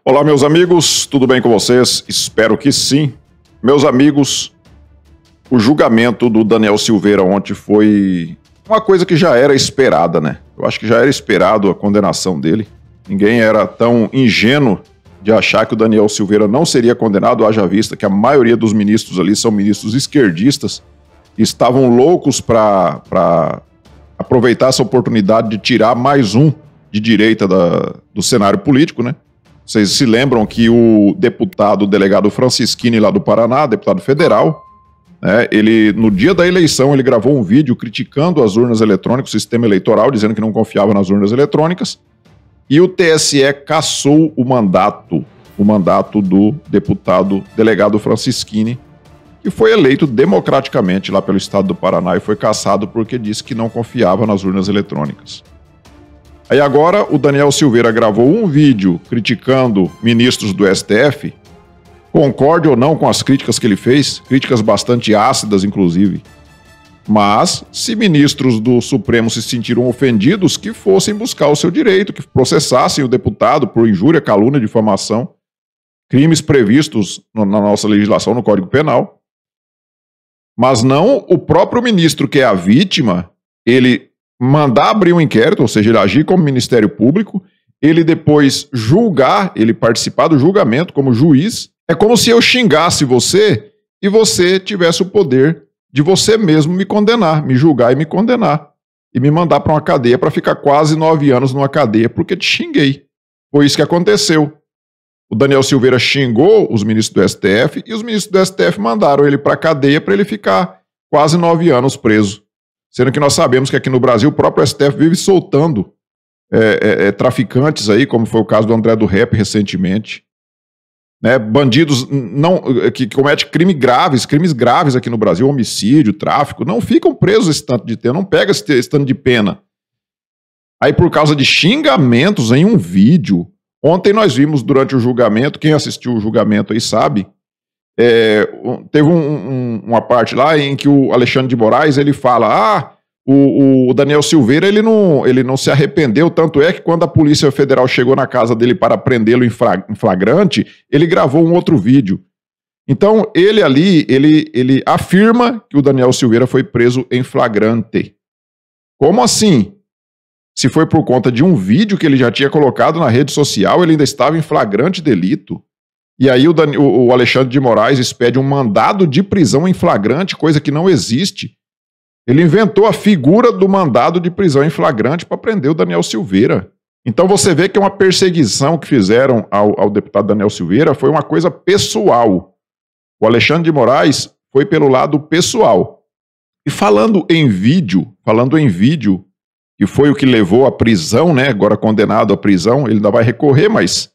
Olá, meus amigos, tudo bem com vocês? Espero que sim. Meus amigos, o julgamento do Daniel Silveira ontem foi uma coisa que já era esperada, né? Eu acho que já era esperado a condenação dele. Ninguém era tão ingênuo de achar que o Daniel Silveira não seria condenado, haja vista que a maioria dos ministros ali são ministros esquerdistas e estavam loucos para aproveitar essa oportunidade de tirar mais um de direita do cenário político, né? Vocês se lembram que o delegado Francisquini lá do Paraná, deputado federal, né, ele, no dia da eleição, ele gravou um vídeo criticando as urnas eletrônicas, o sistema eleitoral, dizendo que não confiava nas urnas eletrônicas, e o TSE cassou o mandato do delegado Francisquini, que foi eleito democraticamente lá pelo estado do Paraná e foi cassado porque disse que não confiava nas urnas eletrônicas. Aí agora o Daniel Silveira gravou um vídeo criticando ministros do STF, concorde ou não com as críticas que ele fez, críticas bastante ácidas inclusive, mas se ministros do Supremo se sentiram ofendidos, que fossem buscar o seu direito, que processassem o deputado por injúria, calúnia, difamação, crimes previstos na nossa legislação, no Código Penal, mas não o próprio ministro que é a vítima, ele mandar abrir um inquérito, ou seja, ele agir como Ministério Público, ele depois julgar, ele participar do julgamento como juiz. É como se eu xingasse você e você tivesse o poder de você mesmo me condenar, me julgar e me condenar, e me mandar para uma cadeia para ficar quase 9 anos numa cadeia porque te xinguei. Foi isso que aconteceu. O Daniel Silveira xingou os ministros do STF e os ministros do STF mandaram ele para a cadeia para ele ficar quase 9 anos preso. Sendo que nós sabemos que aqui no Brasil o próprio STF vive soltando traficantes aí, como foi o caso do André do Rap recentemente. Né, bandidos que cometem crimes graves aqui no Brasil, homicídio, tráfico, não ficam presos esse tanto de tempo, não pega esse tanto de pena. Aí por causa de xingamentos em um vídeo, ontem nós vimos durante o julgamento, quem assistiu o julgamento aí sabe, teve uma parte lá em que o Alexandre de Moraes ele fala, o Daniel Silveira ele não se arrependeu, tanto é que quando a Polícia Federal chegou na casa dele para prendê-lo em flagrante, ele gravou um outro vídeo. Então ele ali, ele afirma que o Daniel Silveira foi preso em flagrante. Como assim? Se foi por conta de um vídeo que ele já tinha colocado na rede social, ele ainda estava em flagrante delito. E aí o Alexandre de Moraes expede um mandado de prisão em flagrante, coisa que não existe. Ele inventou a figura do mandado de prisão em flagrante para prender o Daniel Silveira. Então você vê que uma perseguição que fizeram ao deputado Daniel Silveira foi uma coisa pessoal. O Alexandre de Moraes foi pelo lado pessoal. E falando em vídeo, que foi o que levou à prisão, né? Agora condenado à prisão, ele ainda vai recorrer, mas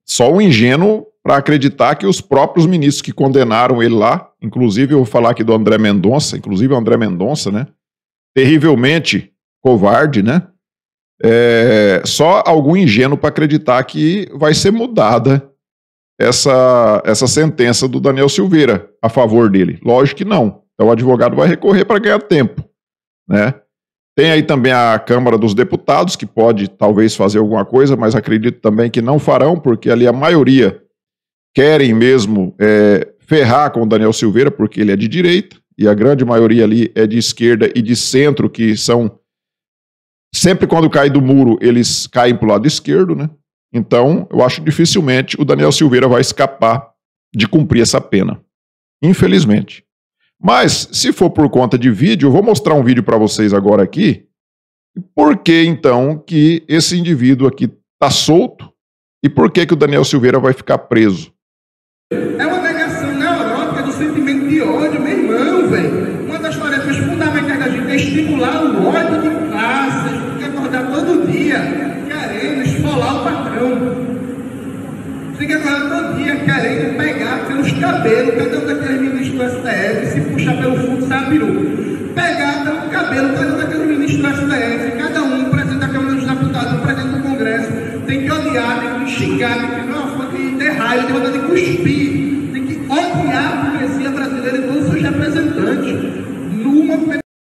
só o ingênuo para acreditar que os próprios ministros que condenaram ele lá, inclusive eu vou falar aqui do André Mendonça, né? Terrivelmente covarde, né? Só algum ingênuo para acreditar que vai ser mudada essa sentença do Daniel Silveira a favor dele. Lógico que não. Então o advogado vai recorrer para ganhar tempo, né? Tem aí também a Câmara dos Deputados, que pode talvez fazer alguma coisa, mas acredito também que não farão, porque ali a maioria querem mesmo ferrar com o Daniel Silveira, porque ele é de direita, e a grande maioria ali é de esquerda e de centro, que são, sempre quando cai do muro, eles caem para o lado esquerdo, né? Então, eu acho que dificilmente o Daniel Silveira vai escapar de cumprir essa pena, infelizmente. Mas, se for por conta de vídeo, eu vou mostrar um vídeo para vocês agora aqui, por que então que esse indivíduo aqui está solto e por que o Daniel Silveira vai ficar preso. É uma negação neurótica do sentimento de ódio, meu irmão, velho. Uma das tarefas fundamentais da gente é estimular o ódio de classe. A gente tem que acordar todo dia querendo esfolar o patrão. Tem que acordar todo dia querendo pegar pelos cabelos, cada um daqueles ministros do STF, se puxar pelo fundo, sai a peru. Pegar pelo cabelo, cada um daqueles ministros do STF, cada um, presidente da Câmara dos Deputados, presidente do Congresso, tem que odiar, tem que xingar, tem que ter raiva, tem vontade de cuspir, tem que odiar a burguesia brasileira e todos os seus representantes.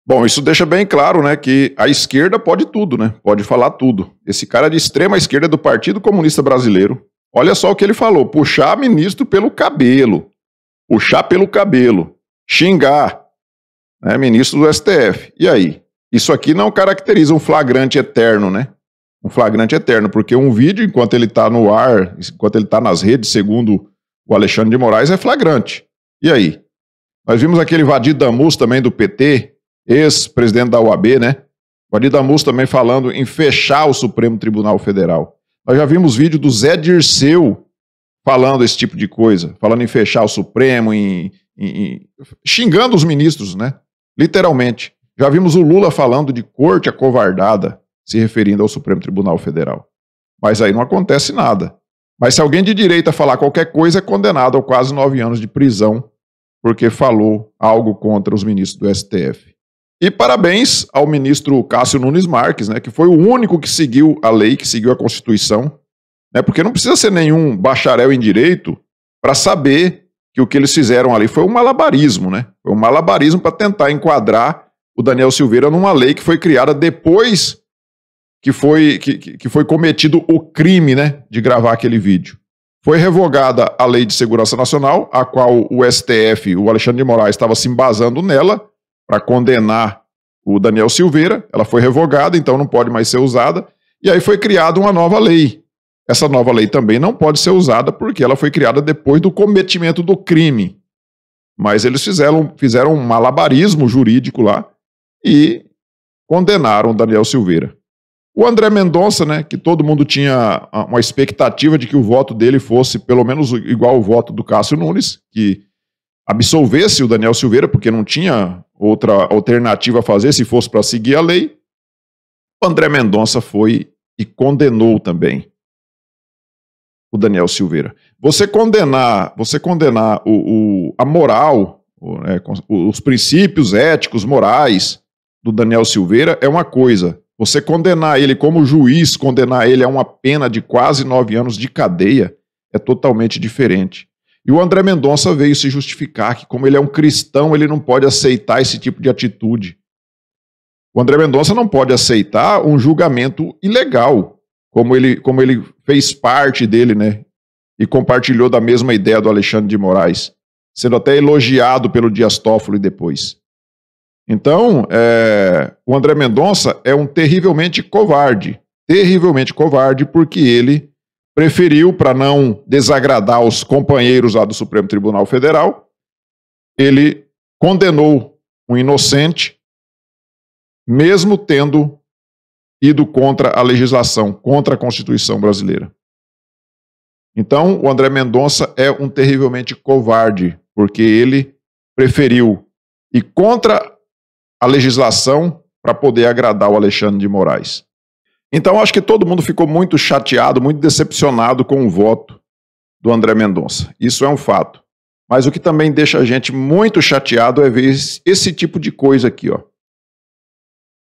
Bom, isso deixa bem claro, né, que a esquerda pode tudo, né, pode falar tudo. Esse cara é de extrema esquerda do Partido Comunista Brasileiro, Olha só o que ele falou: puxar ministro pelo cabelo. Puxar pelo cabelo. Xingar, né, ministro do STF. E aí? Isso aqui não caracteriza um flagrante eterno, né? Um flagrante eterno, porque um vídeo, enquanto ele está no ar, enquanto ele está nas redes, segundo o Alexandre de Moraes, é flagrante. E aí? Nós vimos aquele Vadir Damus também do PT, ex-presidente da UAB, né? Vadir Damus também falando em fechar o Supremo Tribunal Federal. Nós já vimos vídeo do Zé Dirceu falando esse tipo de coisa, falando em fechar o Supremo, xingando os ministros, né? Literalmente. Já vimos o Lula falando de corte acovardada, se referindo ao Supremo Tribunal Federal. Mas aí não acontece nada. Mas se alguém de direita falar qualquer coisa, é condenado a quase 9 anos de prisão, porque falou algo contra os ministros do STF. E parabéns ao ministro Cássio Nunes Marques, né, que foi o único que seguiu a lei, que seguiu a Constituição, né, porque não precisa ser nenhum bacharel em direito para saber que o que eles fizeram ali foi um malabarismo, né? Foi um malabarismo para tentar enquadrar o Daniel Silveira numa lei que foi criada depois que foi cometido o crime, né, de gravar aquele vídeo. Foi revogada a Lei de Segurança Nacional, a qual o STF, o Alexandre de Moraes, estava se embasando nela para condenar o Daniel Silveira. Ela foi revogada, então não pode mais ser usada. E aí foi criada uma nova lei. Essa nova lei também não pode ser usada porque ela foi criada depois do cometimento do crime. Mas eles fizeram um malabarismo jurídico lá e condenaram o Daniel Silveira. O André Mendonça, né, que todo mundo tinha uma expectativa de que o voto dele fosse pelo menos igual ao voto do Cássio Nunes, que absolvesse o Daniel Silveira, porque não tinha outra alternativa a fazer se fosse para seguir a lei. O André Mendonça foi e condenou também o Daniel Silveira. Você condenar a moral, né, os princípios éticos, morais do Daniel Silveira é uma coisa. Você condenar ele como juiz, condenar ele a uma pena de quase 9 anos de cadeia, é totalmente diferente. E o André Mendonça veio se justificar que, como ele é um cristão, ele não pode aceitar esse tipo de atitude. O André Mendonça não pode aceitar um julgamento ilegal, como ele fez parte dele, né? E compartilhou da mesma ideia do Alexandre de Moraes, sendo até elogiado pelo Dias Toffoli depois. Então, o André Mendonça é um terrivelmente covarde, porque ele preferiu, para não desagradar os companheiros lá do Supremo Tribunal Federal, ele condenou um inocente, mesmo tendo ido contra a legislação, contra a Constituição brasileira. Então, o André Mendonça é um terrivelmente covarde, porque ele preferiu ir contra a legislação para poder agradar o Alexandre de Moraes. Então, acho que todo mundo ficou muito chateado, muito decepcionado com o voto do André Mendonça. Isso é um fato. Mas o que também deixa a gente muito chateado é ver esse tipo de coisa aqui, ó.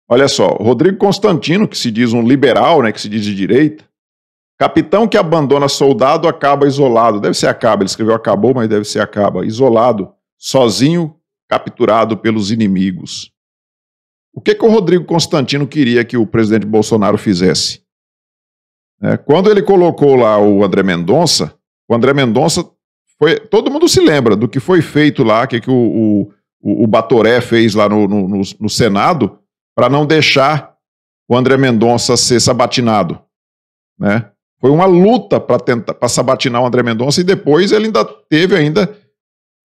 Olha só, Rodrigo Constantino, que se diz um liberal, né, que se diz de direita, capitão que abandona soldado acaba isolado. Deve ser acaba, ele escreveu acabou, mas deve ser acaba. Isolado, sozinho, capturado pelos inimigos. O que o Rodrigo Constantino queria que o presidente Bolsonaro fizesse? Quando ele colocou lá o André Mendonça foi. Todo mundo se lembra do que foi feito lá, que o Batoré fez lá no Senado, para não deixar o André Mendonça ser sabatinado, né? Foi uma luta para sabatinar o André Mendonça, e depois ele ainda teve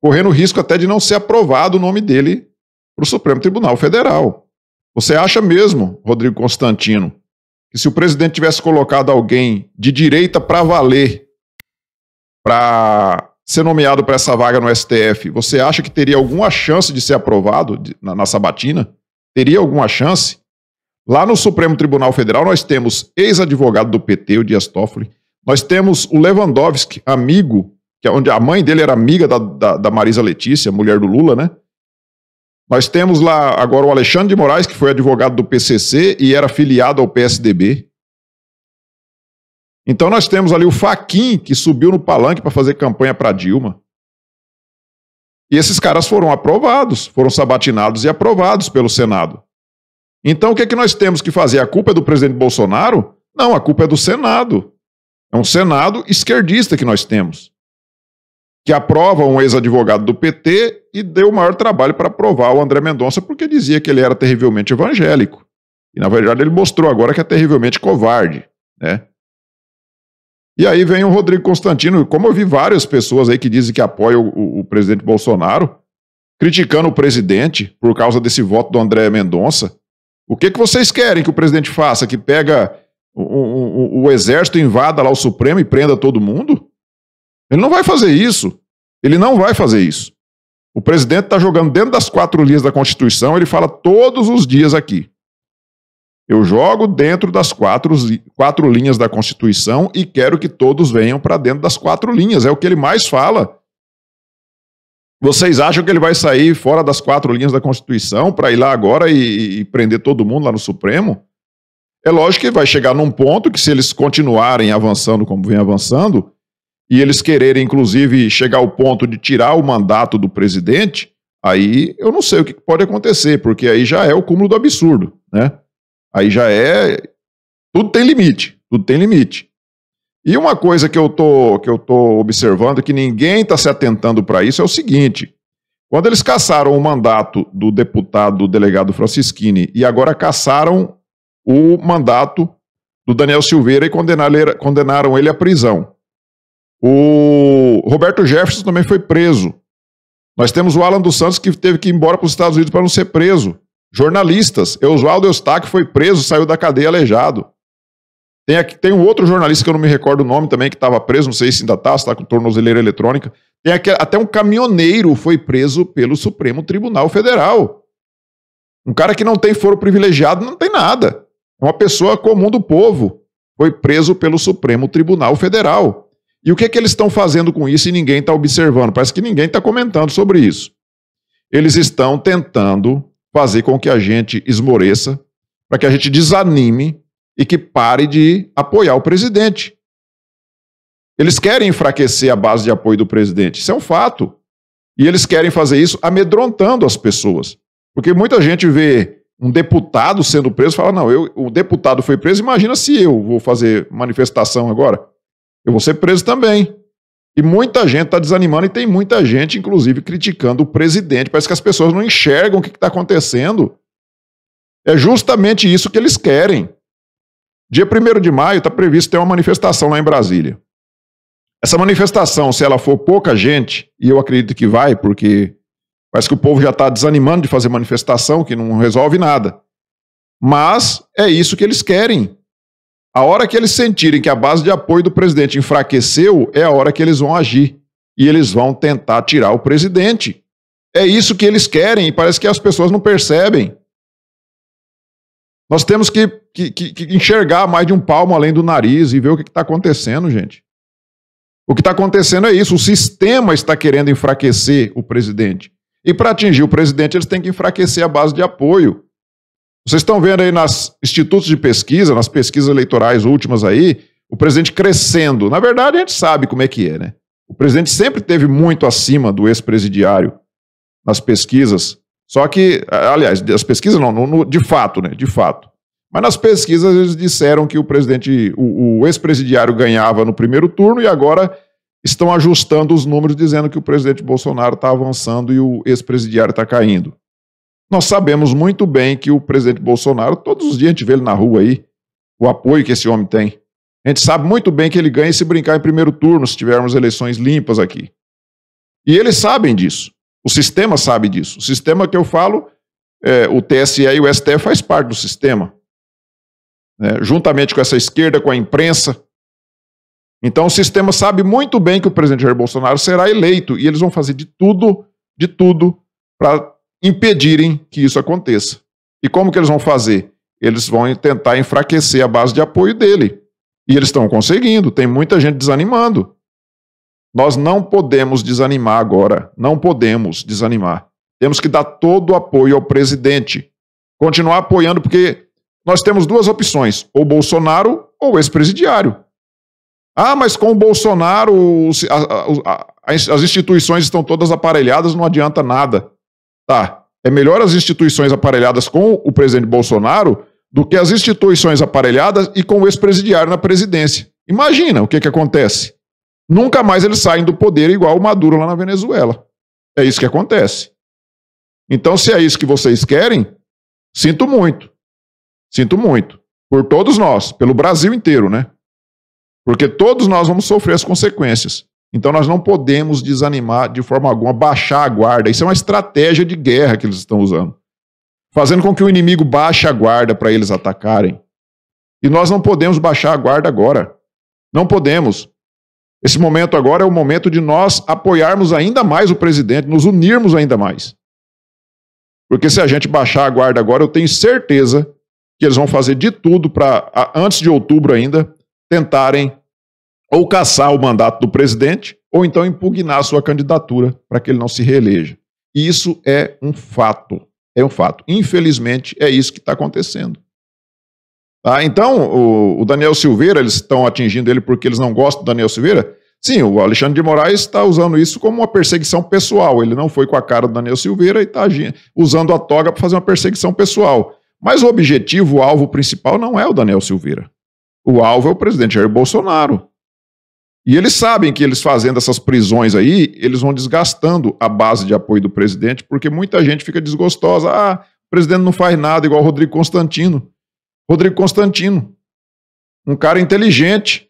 correndo o risco até de não ser aprovado o nome dele para o Supremo Tribunal Federal. Você acha mesmo, Rodrigo Constantino, que se o presidente tivesse colocado alguém de direita para valer, para ser nomeado para essa vaga no STF, você acha que teria alguma chance de ser aprovado na sabatina? Teria alguma chance? Lá no Supremo Tribunal Federal nós temos ex-advogado do PT, o Dias Toffoli, nós temos o Lewandowski, amigo, onde a mãe dele era amiga da Marisa Letícia, mulher do Lula, né? Nós temos lá agora o Alexandre de Moraes, que foi advogado do PCC e era filiado ao PSDB. Então nós temos ali o Fachin, que subiu no palanque para fazer campanha para Dilma. E esses caras foram aprovados, foram sabatinados e aprovados pelo Senado. Então o que nós temos que fazer? A culpa é do presidente Bolsonaro? Não, a culpa é do Senado. É um Senado esquerdista que nós temos, que aprova um ex-advogado do PT e deu o maior trabalho para aprovar o André Mendonça porque dizia que ele era terrivelmente evangélico. E, na verdade, ele mostrou agora que é terrivelmente covarde, né? E aí vem o Rodrigo Constantino, como eu vi várias pessoas aí que dizem que apoiam o presidente Bolsonaro, criticando o presidente por causa desse voto do André Mendonça. O que vocês querem que o presidente faça? Que pega o exército, invada lá o Supremo e prenda todo mundo? Ele não vai fazer isso. Ele não vai fazer isso. O presidente está jogando dentro das 4 linhas da Constituição, ele fala todos os dias aqui. Eu jogo dentro das 4 linhas da Constituição e quero que todos venham para dentro das 4 linhas. É o que ele mais fala. Vocês acham que ele vai sair fora das 4 linhas da Constituição para ir lá agora e prender todo mundo lá no Supremo? É lógico que vai chegar num ponto que, se eles continuarem avançando como vem avançando, e eles quererem, inclusive, chegar ao ponto de tirar o mandato do presidente, aí eu não sei o que pode acontecer, porque aí já é o cúmulo do absurdo, né? Aí já é... Tudo tem limite, tudo tem limite. E uma coisa que eu tô observando, que ninguém está se atentando para isso, é o seguinte: quando eles cassaram o mandato do deputado, delegado Francisquini, e agora cassaram o mandato do Daniel Silveira e condenaram ele à prisão. O Roberto Jefferson também foi preso. Nós temos o Alan dos Santos, que teve que ir embora para os Estados Unidos para não ser preso. Jornalistas. Oswaldo Eustáquio foi preso, saiu da cadeia aleijado. Tem um outro jornalista que eu não me recordo o nome também, que estava preso, não sei se ainda está com tornozeleira eletrônica. Até um caminhoneiro foi preso pelo Supremo Tribunal Federal. Um cara que não tem foro privilegiado, não tem nada. É uma pessoa comum do povo. Foi preso pelo Supremo Tribunal Federal. E o que eles estão fazendo com isso e ninguém está observando? Parece que ninguém está comentando sobre isso. Eles estão tentando fazer com que a gente esmoreça, para que a gente desanime e que pare de apoiar o presidente. Eles querem enfraquecer a base de apoio do presidente, isso é um fato. E eles querem fazer isso amedrontando as pessoas. Porque muita gente vê um deputado sendo preso e fala, não, o deputado foi preso, imagina se eu vou fazer manifestação agora. Eu vou ser preso também. E muita gente está desanimando e tem muita gente, inclusive, criticando o presidente. Parece que as pessoas não enxergam o que está acontecendo. É justamente isso que eles querem. Dia 1º de maio está previsto ter uma manifestação lá em Brasília. Essa manifestação, se ela for pouca gente, e eu acredito que vai, porque parece que o povo já está desanimando de fazer manifestação, que não resolve nada. Mas é isso que eles querem. A hora que eles sentirem que a base de apoio do presidente enfraqueceu, é a hora que eles vão agir. E eles vão tentar tirar o presidente. É isso que eles querem e parece que as pessoas não percebem. Nós temos que enxergar mais de um palmo além do nariz e ver o que está acontecendo, gente. O que está acontecendo é isso. O sistema está querendo enfraquecer o presidente. E para atingir o presidente, eles têm que enfraquecer a base de apoio. Vocês estão vendo aí nos institutos de pesquisa, nas pesquisas eleitorais últimas aí, o presidente crescendo. Na verdade, a gente sabe como é que é, né? O presidente sempre esteve muito acima do ex-presidiário nas pesquisas. Só que, aliás, as pesquisas não, de fato, né? De fato. Mas nas pesquisas eles disseram que o ex-presidiário ganhava no primeiro turno e agora estão ajustando os números dizendo que o presidente Bolsonaro está avançando e o ex-presidiário está caindo. Nós sabemos muito bem que o presidente Bolsonaro, todos os dias a gente vê ele na rua aí, o apoio que esse homem tem. A gente sabe muito bem que ele ganha se brincar em primeiro turno, se tivermos eleições limpas aqui. E eles sabem disso. O sistema sabe disso. O sistema que eu falo, o TSE e o STF faz parte do sistema. Juntamente com essa esquerda, com a imprensa. Então o sistema sabe muito bem que o presidente Jair Bolsonaro será eleito e eles vão fazer de tudo para impedirem que isso aconteça. E como que eles vão fazer? Eles vão tentar enfraquecer a base de apoio dele. E eles estão conseguindo, tem muita gente desanimando. Nós não podemos desanimar agora, não podemos desanimar. Temos que dar todo o apoio ao presidente. Continuar apoiando, porque nós temos duas opções, ou Bolsonaro ou ex-presidiário. Ah, mas com o Bolsonaro as instituições estão todas aparelhadas, não adianta nada. Tá, é melhor as instituições aparelhadas com o presidente Bolsonaro do que as instituições aparelhadas e com o ex-presidiário na presidência. imagina o que acontece. Nunca mais eles saem do poder igual o Maduro lá na Venezuela. É isso que acontece. Então, se é isso que vocês querem, sinto muito. Sinto muito. Por todos nós, pelo Brasil inteiro, né? Porque todos nós vamos sofrer as consequências. Então nós não podemos desanimar de forma alguma, baixar a guarda. Isso é uma estratégia de guerra que eles estão usando. Fazendo com que o inimigo baixe a guarda para eles atacarem. E nós não podemos baixar a guarda agora. Não podemos. Esse momento agora é o momento de nós apoiarmos ainda mais o presidente, nos unirmos ainda mais. Porque se a gente baixar a guarda agora, eu tenho certeza que eles vão fazer de tudo para, antes de outubro ainda, tentarem ou caçar o mandato do presidente, ou então impugnar a sua candidatura para que ele não se reeleja. E isso é um fato. É um fato. Infelizmente, é isso que está acontecendo. Tá? Então, o Daniel Silveira, eles estão atingindo ele porque eles não gostam do Daniel Silveira? Sim, o Alexandre de Moraes está usando isso como uma perseguição pessoal. Ele não foi com a cara do Daniel Silveira e está usando a toga para fazer uma perseguição pessoal. Mas o objetivo, o alvo principal não é o Daniel Silveira. O alvo é o presidente Jair Bolsonaro. E eles sabem que eles fazendo essas prisões aí, eles vão desgastando a base de apoio do presidente, porque muita gente fica desgostosa. Ah, o presidente não faz nada, igual o Rodrigo Constantino. Rodrigo Constantino, um cara inteligente,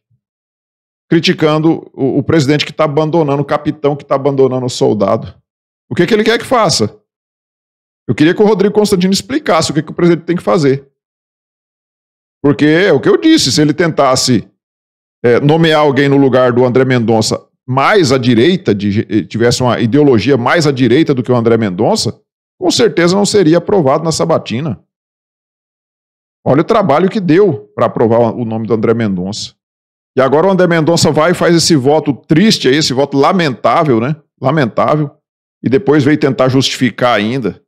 criticando o presidente que está abandonando, o capitão que está abandonando o soldado. O que ele quer que faça? Eu queria que o Rodrigo Constantino explicasse o que o presidente tem que fazer. Porque é o que eu disse, se ele tentasse nomear alguém no lugar do André Mendonça mais à direita, tivesse uma ideologia mais à direita do que o André Mendonça, com certeza não seria aprovado na sabatina. Olha o trabalho que deu para aprovar o nome do André Mendonça. E agora o André Mendonça vai e faz esse voto triste aí, esse voto lamentável, né? Lamentável. E depois veio tentar justificar ainda.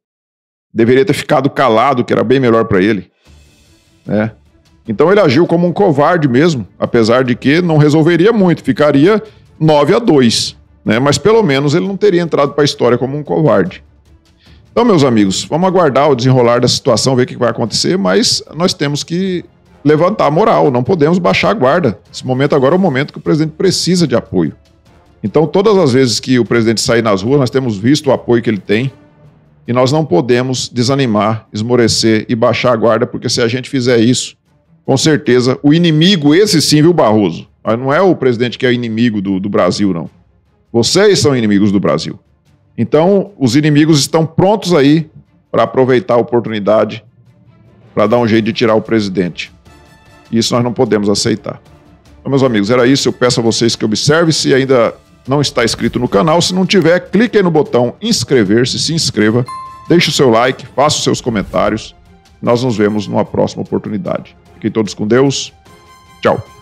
Deveria ter ficado calado, que era bem melhor para ele. Né? Então ele agiu como um covarde mesmo, apesar de que não resolveria muito, ficaria 9-2, né? Mas pelo menos ele não teria entrado para a história como um covarde. Então, meus amigos, vamos aguardar o desenrolar da situação, ver o que vai acontecer, mas nós temos que levantar a moral, não podemos baixar a guarda. Esse momento agora é o momento que o presidente precisa de apoio. Então, todas as vezes que o presidente sair nas ruas, nós temos visto o apoio que ele tem, e nós não podemos desanimar, esmorecer e baixar a guarda, porque se a gente fizer isso, com certeza, o inimigo, esse sim, viu, Barroso? Mas não é o presidente que é inimigo do Brasil, não. Vocês são inimigos do Brasil. Então, os inimigos estão prontos aí para aproveitar a oportunidade para dar um jeito de tirar o presidente. Isso nós não podemos aceitar. Então, meus amigos, era isso. Eu peço a vocês que observem se ainda não está inscrito no canal. Se não tiver, clique aí no botão inscrever-se, se inscreva, deixe o seu like, faça os seus comentários. Nós nos vemos numa próxima oportunidade. Fiquem todos com Deus. Tchau.